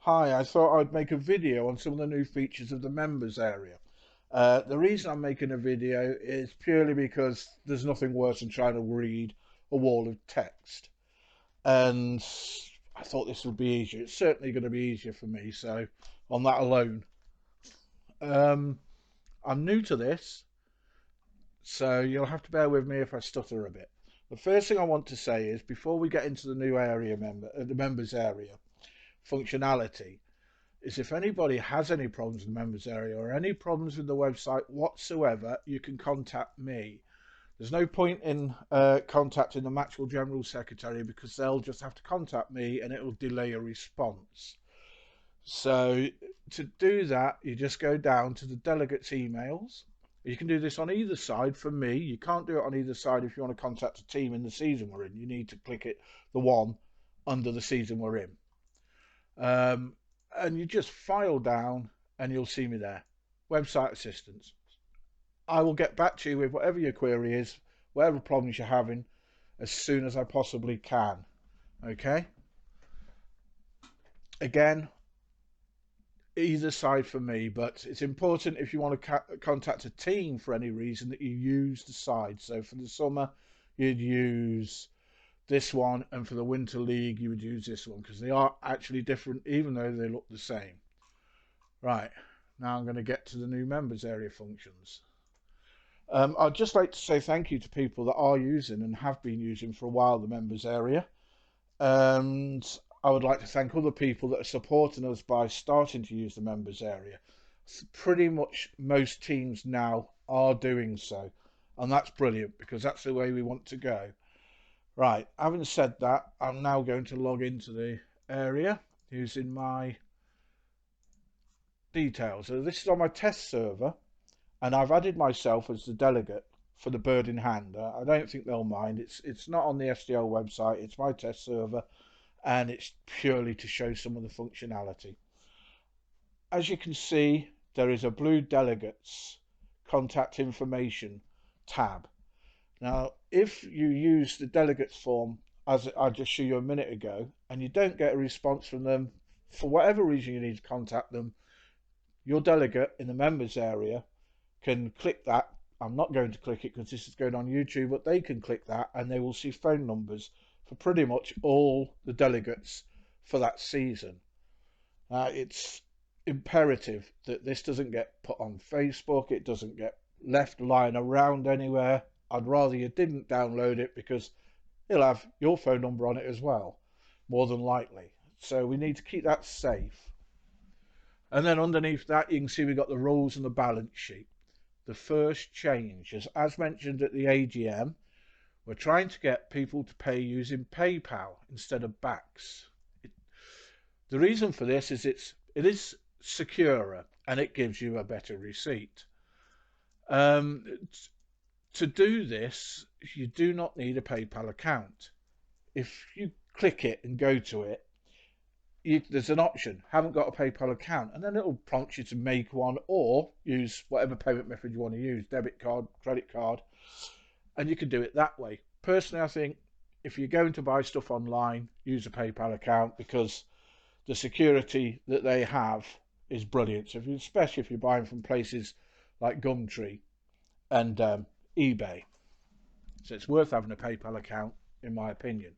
Hi, I thought I'd make a video on some of the new features of the members area. The reason I'm making a video is purely because there's nothing worse than trying to read a wall of text. And I thought this would be easier. It's certainly going to be easier for me, so on that alone. Um, I'm new to this, so you'll have to bear with me if I stutter a bit. The first thing I want to say is before we get into the new the members area functionality, is if anybody has any problems in the members area or any problems with the website whatsoever, you can contact me. There's no point in contacting the Maxwell General Secretary because they'll just have to contact me and it will delay a response. So to do that, you just go down to the delegates emails. You can do this on either side. For me, you can't do it on either side if you want to contact a team in the season we're in. You need to click it, the one under the season we're in. And you just file down and you'll see me there. Website assistance. I will get back to you with whatever your query is, whatever problems you're having, as soon as I possibly can. Okay? Again, either side for me, but it's important if you want to contact a team for any reason that you use the side. So for the summer, you'd use this one, and for the Winter League, you would use this one because they are actually different, even though they look the same. Right, now I'm going to get to the new members area functions. I'd just like to say thank you to people that are using and have been using for a while the members area. And I would like to thank other people that are supporting us by starting to use the members area. Pretty much most teams now are doing so. And that's brilliant because that's the way we want to go. Right, having said that, I'm now going to log into the area using my details. So this is on my test server, and I've added myself as the delegate for the bird in hand. I don't think they'll mind. It's not on the SDL website. It's my test server, and it's purely to show some of the functionality. As you can see, there is a blue delegates contact information tab. Now, if you use the delegates form as I just showed you a minute ago, and you don't get a response from them, for whatever reason you need to contact them, your delegate in the members area can click that. I'm not going to click it because this is going on YouTube, but they can click that and they will see phone numbers for pretty much all the delegates for that season. It's imperative that this doesn't get put on Facebook, it doesn't get left lying around anywhere. I'd rather you didn't download it because it'll have your phone number on it as well, more than likely. So we need to keep that safe. And then underneath that, you can see we've got the rules and the balance sheet. The first change is, as mentioned at the AGM, we're trying to get people to pay using PayPal instead of backs. The reason for this is it is securer and it gives you a better receipt. To do this, you do not need a PayPal account. If you click it and go to it, there's an option, haven't got a PayPal account, and then it'll prompt you to make one or use whatever payment method you want to use, debit card, credit card, and you can do it that way. Personally, I think if you're going to buy stuff online, use a PayPal account because the security that they have is brilliant. So especially if you're buying from places like Gumtree and eBay. So it's worth having a PayPal account, in my opinion.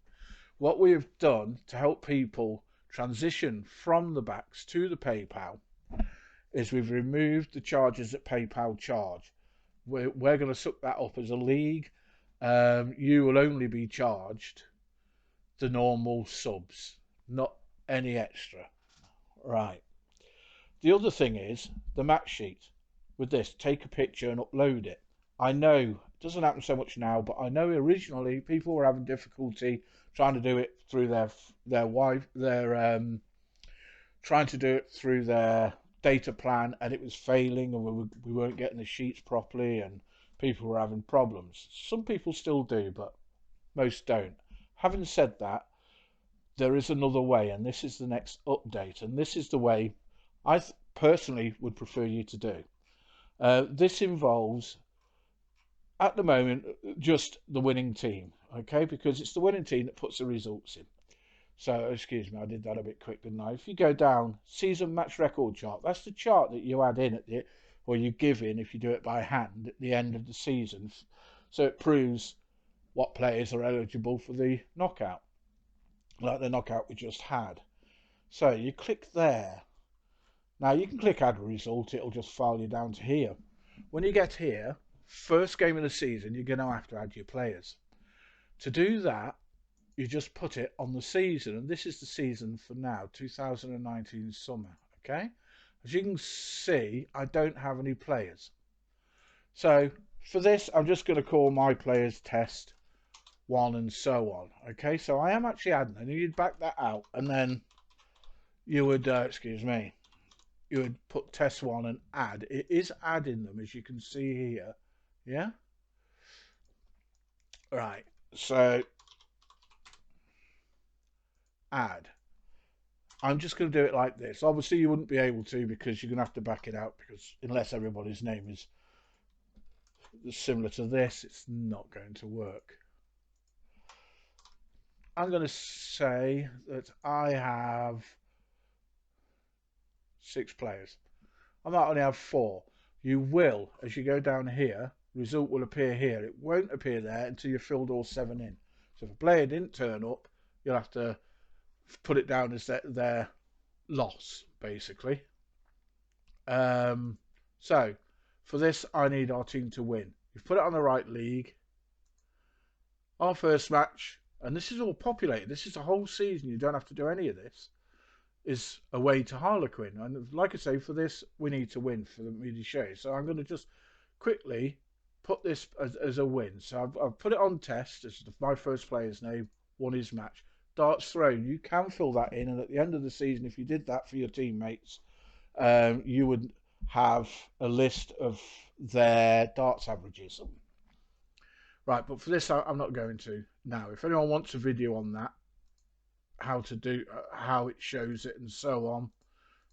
What we have done to help people transition from the backs to the PayPal is we've removed the charges that PayPal charge. We're going to suck that up as a league. You will only be charged the normal subs, not any extra. Right. The other thing is the match sheet. With this, take a picture and upload it. I know it doesn't happen so much now, but I know originally people were having difficulty trying to do it through trying to do it through their data plan, and it was failing, and we weren't getting the sheets properly, and people were having problems. Some people still do, but most don't. Having said that, there is another way, and this is the next update, and this is the way I personally would prefer you to do. This involves, at the moment, just the winning team, okay? Because it's the winning team that puts the results in. So, excuse me, I did that a bit quick, didn't I? If you go down, season match record chart, that's the chart that you add in at the, or you give in if you do it by hand at the end of the season. So it proves what players are eligible for the knockout, like the knockout we just had. So you click there. Now you can click add result, it'll just file you down to here. When you get here, first game of the season, you're going to have to add your players. To do that, you just put it on the season, and this is the season for now, 2019 summer, okay? As you can see, I don't have any players. So for this, I'm just going to call my players test 1 and so on, okay? So I am actually adding, and you'd back that out, and then you would, excuse me, you would put test 1 and add. It is adding them, as you can see here, yeah? Right, so add. I'm just going to do it like this. Obviously, you wouldn't be able to because you're going to have to back it out because unless everybody's name is similar to this, it's not going to work. I'm going to say that I have 6 players. I might only have 4. You will, as you go down here, result will appear here. It won't appear there until you've filled all 7 in. So if a player didn't turn up, you'll have to put it down as their loss, basically. So for this, I need our team to win. You've put it on the right league. Our first match, and this is all populated. This is the whole season. You don't have to do any of this. Is away to Harlequin, and like I say, for this we need to win for the media show. So I'm going to just quickly put this as a win. So I've put it on test. This is my first player's name. Won his match. Darts thrown. You can fill that in, and at the end of the season, if you did that for your teammates, you would have a list of their darts averages. Right, but for this, I'm not going to now. If anyone wants a video on that, how to do, how it shows it, and so on,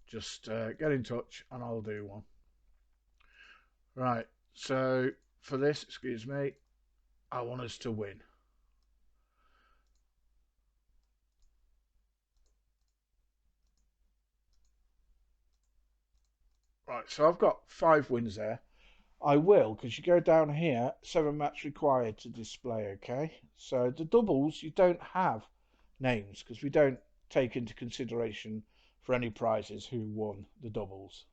just get in touch, and I'll do one. Right, so for this, excuse me, I want us to win. Right, so I've got 5 wins there. I will, because you go down here, 7 match required to display, okay? So the doubles, you don't have names, because we don't take into consideration for any prizes who won the doubles.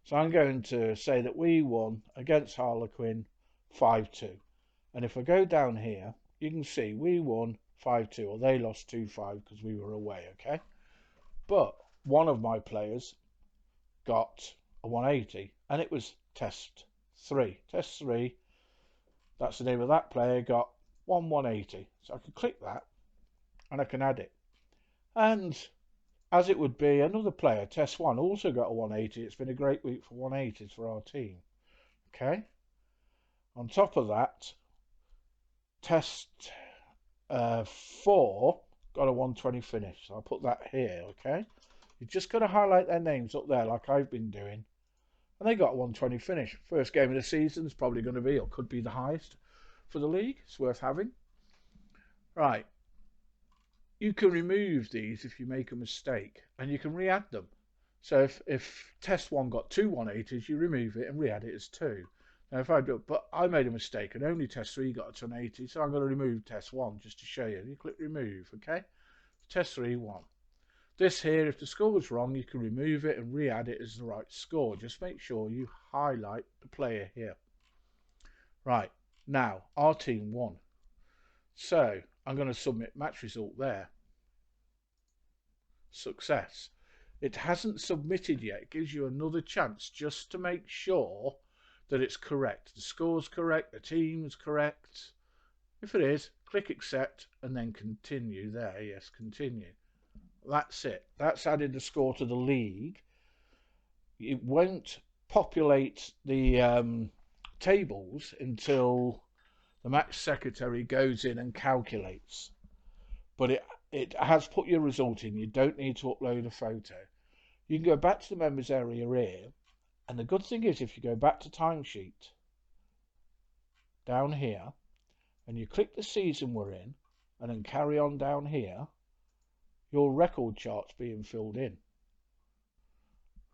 So I'm going to say that we won against Harlequin 5-2. And if I go down here, you can see we won 5-2, or they lost 2-5 because we were away, okay? But one of my players got a 180, and it was test 3. Test 3, that's the name of that player, got 180. So I can click that, and I can add it. And as it would be, another player, test 1, also got a 180. It's been a great week for 180s for our team. Okay? On top of that, test 4 got a 120 finish. So I'll put that here, okay? You've just got to highlight their names up there like I've been doing. And they got a 120 finish. First game of the season is probably going to be, or could be, the highest for the league. It's worth having. Right. You can remove these if you make a mistake, and you can re-add them. So if test 1 got 2 180s, you remove it and re-add it as 2. Now if I do, but I made a mistake and only test 3 got a 180, so I'm going to remove test 1 just to show you. You click remove, okay? Test 3 1. This here, if the score is wrong, you can remove it and re-add it as the right score. Just make sure you highlight the player here. Right, now our team won. So I'm going to submit match result there. Success. It hasn't submitted yet. It gives you another chance just to make sure that it's correct. The score's correct, the team's correct. If it is, click accept and then continue there. Yes, continue. That's it. That's added the score to the league. It won't populate the tables until the match secretary goes in and calculates. But it has put your result in. You don't need to upload a photo. You can go back to the members area here. And the good thing is, if you go back to timesheet down here and you click the season we're in and then carry on down here, your record chart's being filled in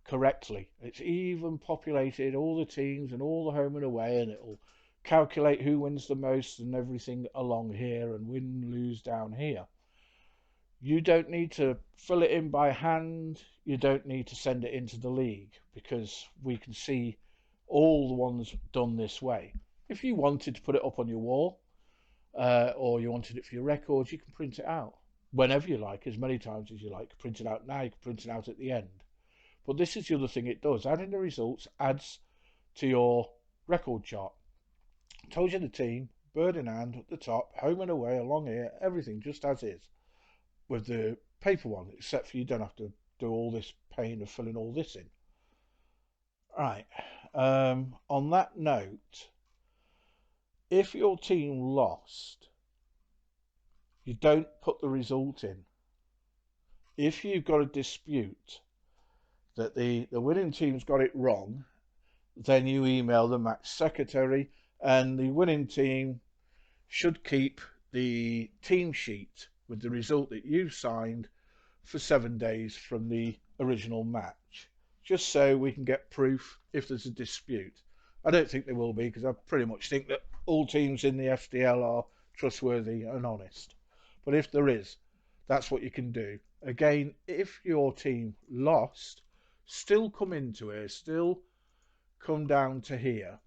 correctly. It's even populated all the teams and all the home and away, and it'll calculate who wins the most and everything along here and win, lose down here. You don't need to fill it in by hand. You don't need to send it into the league because we can see all the ones done this way. If you wanted to put it up on your wall or you wanted it for your records, you can print it out whenever you like, as many times as you like. Print it out now, you can print it out at the end. But this is the other thing it does. Adding the results adds to your record chart. It tells you the team, bird in hand at the top, home and away, along here, everything just as is. With the paper one, except for you don't have to do all this pain of filling all this in. Right. On that note, if your team lost, you don't put the result in. If you've got a dispute that the winning team's got it wrong, then you email the match secretary, and the winning team should keep the team sheet with the result that you signed for 7 days from the original match, just so we can get proof if there's a dispute. I don't think there will be, because I pretty much think that all teams in the SDL are trustworthy and honest. But if there is, that's what you can do. Again, if your team lost, still come into here, still come down to here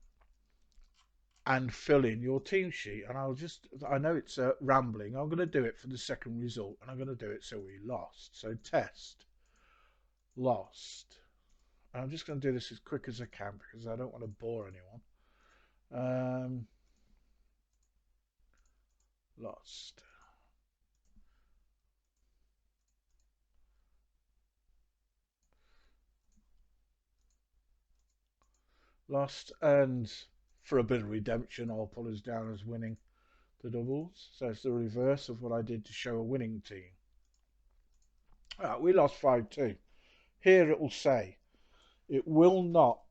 and fill in your team sheet. And I know it's rambling. I'm going to do it for the second result, and I'm going to do it so we lost. So test, lost. And I'm just going to do this as quick as I can because I don't want to bore anyone. Lost. Lost, and for a bit of redemption, I'll put us down as winning the doubles. So it's the reverse of what I did to show a winning team. We lost 5-2. Here it will say, you will not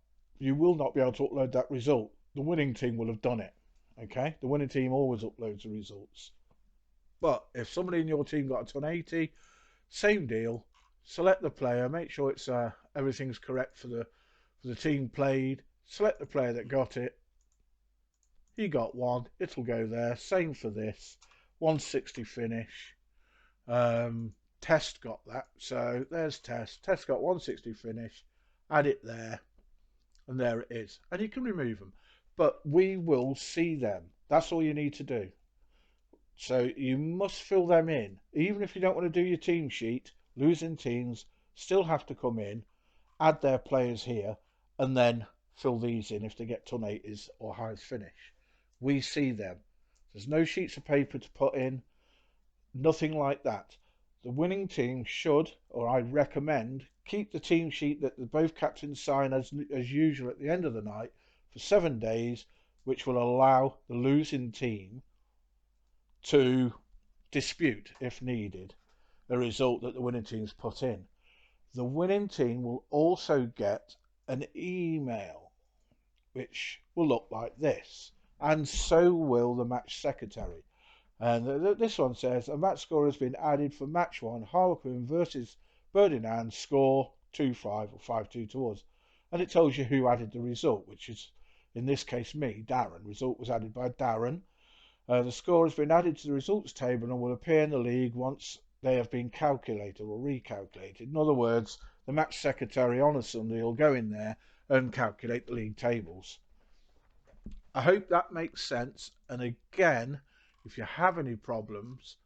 be able to upload that result. The winning team will have done it. Okay? The winning team always uploads the results. But if somebody in your team got a 1080, same deal. Select the player, make sure it's everything's correct for the team played. Select the player that got it. He got one. It'll go there. Same for this. 160 finish. Test got that. So there's Test. Test got 160 finish. Add it there. And there it is. And you can remove them. But we will see them. That's all you need to do. So you must fill them in. Even if you don't want to do your team sheet, losing teams still have to come in, add their players here, and then fill these in if they get 1080s or highest finish. We see them. There's no sheets of paper to put in, nothing like that. The winning team should, or I recommend, keep the team sheet that the both captains sign as usual at the end of the night for 7 days, which will allow the losing team to dispute, if needed, a result that the winning team's put in. The winning team will also get an email which will look like this, and so will the match secretary. And this one says a match score has been added for match 1, Harlequin versus Birdingham, score 2-5 or 5-2 to us. And it tells you who added the result, which is in this case me, Darren. Result was added by Darren. The score has been added to the results table and will appear in the league once they have been calculated or recalculated. In other words, the match secretary on a Sunday will go in there and calculate the league tables. I hope that makes sense. And again, if you have any problems,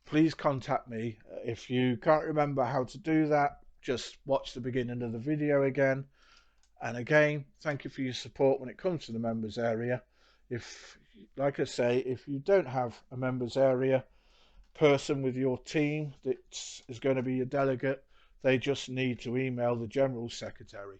please contact me. If you can't remember how to do that, just watch the beginning of the video again. And again, thank you for your support when it comes to the members area. If, like I say, if you don't have a members area person with your team that is going to be a delegate, they just need to email the general secretary.